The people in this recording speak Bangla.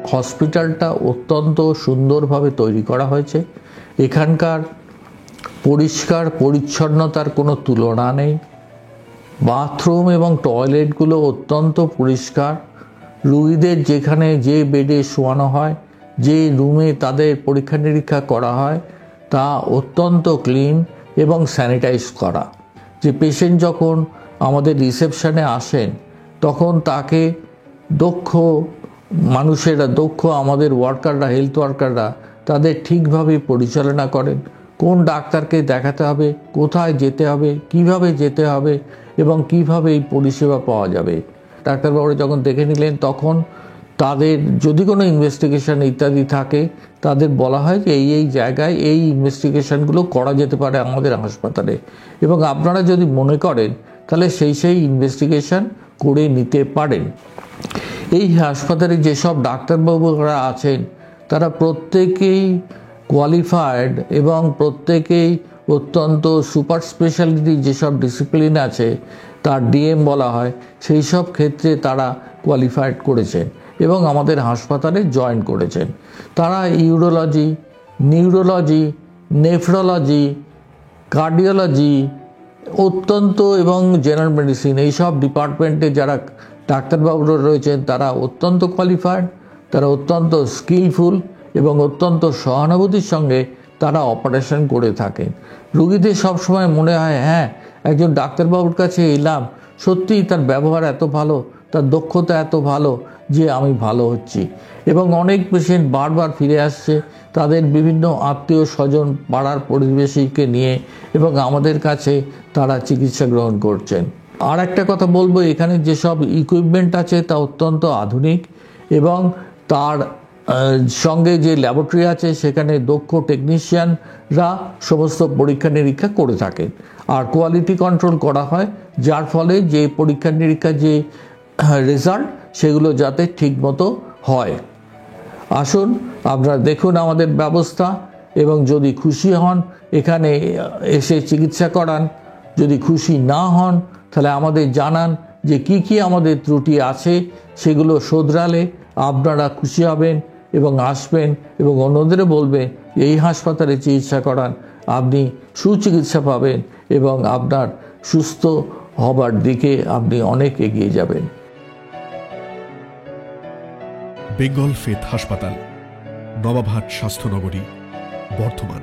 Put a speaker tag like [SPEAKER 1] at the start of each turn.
[SPEAKER 1] হসপিটালটা অত্যন্ত সুন্দরভাবে তৈরি করা হয়েছে। এখানকার পরিষ্কার পরিচ্ছন্নতার কোনো তুলনা নেই। বাথরুম এবং টয়লেটগুলো অত্যন্ত পরিষ্কার। রোগীদের যেখানে যে বেডে শোয়ানো হয়, যে রুমে তাদের পরীক্ষা নিরীক্ষা করা হয়, তা অত্যন্ত ক্লিন এবং স্যানিটাইজ করা। যে পেশেন্ট যখন আমাদের রিসেপশনে আসেন তখন তাকে দক্ষ আমাদের ওয়ার্কাররা, হেলথ ওয়ার্কাররা তাদের ঠিকভাবে পরিচালনা করেন। কোন ডাক্তারকে দেখাতে হবে, কোথায় যেতে হবে, কিভাবে যেতে হবে এবং কিভাবে এই পরিষেবা পাওয়া যাবে। ডাক্তারবাবুরা যখন দেখে নিলেন তখন তাদের যদি কোনো ইনভেস্টিগেশন ইত্যাদি থাকে তাদের বলা হয় যে এই জায়গায় এই ইনভেস্টিগেশনগুলো করা যেতে পারে আমাদের হাসপাতালে, এবং আপনারা যদি মনে করেন তাহলে সেই ইনভেস্টিগেশন করে নিতে পারেন। এই হাসপাতালে যেসব ডাক্তারবাবুরা আছেন তারা প্রত্যেকেই কোয়ালিফাইড এবং প্রত্যেকেই অত্যন্ত সুপার স্পেশালিটি যেসব ডিসিপ্লিন আছে তার ডিএম বলা হয়, সেই সব ক্ষেত্রে তারা কোয়ালিফাইড করেছেন এবং আমাদের হাসপাতালে জয়েন করেছেন। তারা ইউরোলজি, নিউরোলজি, নেফ্রোলজি, কার্ডিওলজি অত্যন্ত এবং জেনারেল মেডিসিন এইসব ডিপার্টমেন্টে যারা ডাক্তারবাবুরা রয়েছেন তারা অত্যন্ত কোয়ালিফাইড, তারা অত্যন্ত স্কিলফুল এবং অত্যন্ত সহানুভূতির সঙ্গে তারা অপারেশন করে থাকেন। রোগীদের সবসময় মনে হয় হ্যাঁ, একজন ডাক্তারবাবুর কাছে এলাম, সত্যিই তার ব্যবহার এত ভালো, তার দক্ষতা এত ভালো যে আমি ভালো হচ্ছি। এবং অনেক পেশেন্ট বারবার ফিরে আসছে তাদের বিভিন্ন আত্মীয় স্বজন, পাড়ার প্রতিবেশীকে নিয়ে, এবং আমাদের কাছে তারা চিকিৎসা গ্রহণ করছেন। আর একটা কথা বলবো, এখানে যেসব ইকুইপমেন্ট আছে তা অত্যন্ত আধুনিক, এবং তার সঙ্গে যে ল্যাবরেটরি আছে সেখানে দক্ষ টেকনিশিয়ানরা সমস্ত পরীক্ষা নিরীক্ষা করে থাকেন। আর কোয়ালিটি কন্ট্রোল করা হয়, যার ফলে যে পরীক্ষা নিরীক্ষা যে রেজাল্ট সেগুলো যাতে ঠিকমতো হয়। আসুন আপনারা দেখুন আমাদের ব্যবস্থা, এবং যদি খুশি হন এখানে এসে চিকিৎসা করান। যদি খুশি না হন তাহলে আমাদের জানান যে কি আমাদের ত্রুটি আছে, সেগুলো শোধরালে আপনারা খুশি হবেন এবং আসবেন এবং অন্যদেরও বলবেন এই হাসপাতালে চিকিৎসা করান, আপনি সুচিকিৎসা পাবেন এবং আপনার সুস্থ হবার দিকে আপনি অনেক এগিয়ে যাবেন।
[SPEAKER 2] বেঙ্গল ফেথ হাসপাতাল, নবাবহাট স্বাস্থ্যনগরী, বর্ধমান।